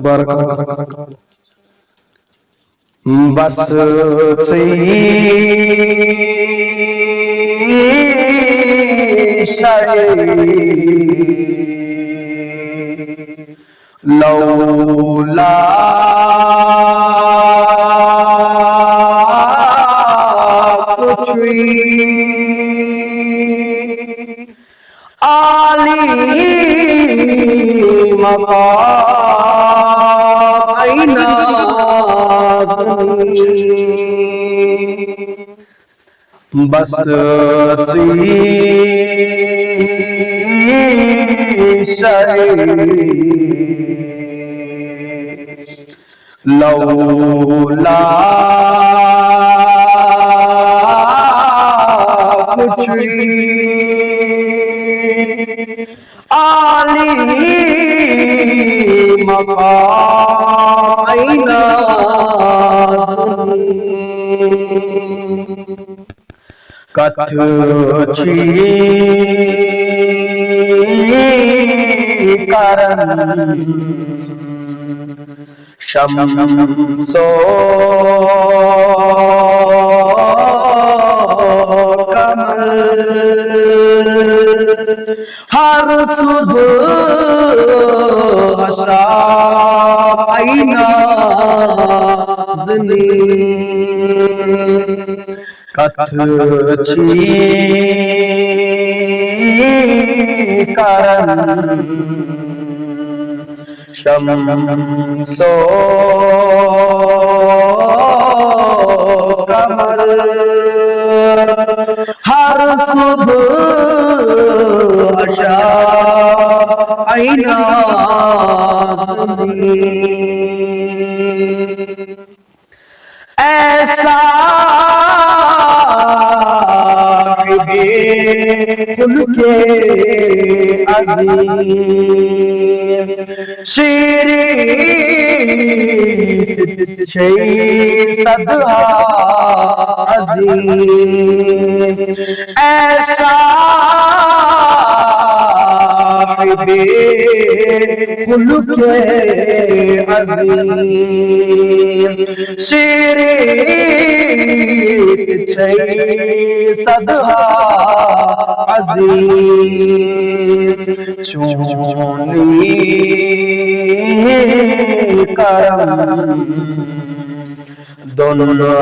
بارک بس لولا کچھ عالی مقام اینا بس لولا کچھ عالی مقام اینا کتچی کرن شمسو قمر ہر صبح اشراق اینا زمین کتچی کرن شمسو قمر ہر صبح اشراق اینا زمین ایسا خلق عظیم شیرین چھ صدہا عظیم ایسا خلق عظیم شیرین چھ صدہا عظیم چونی کرم دونوں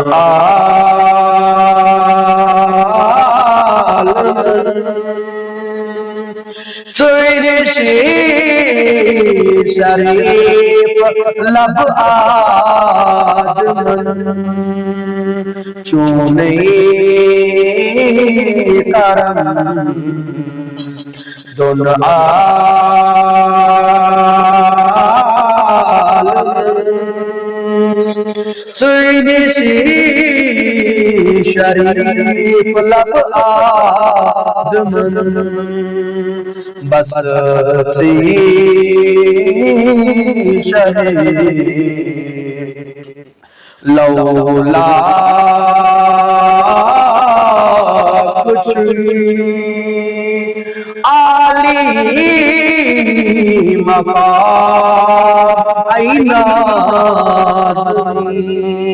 عالم شریف لب آدم چونی کرم دونوں عالم شریف لب آدم بس لولا کچھ عالی مقام اینا زمین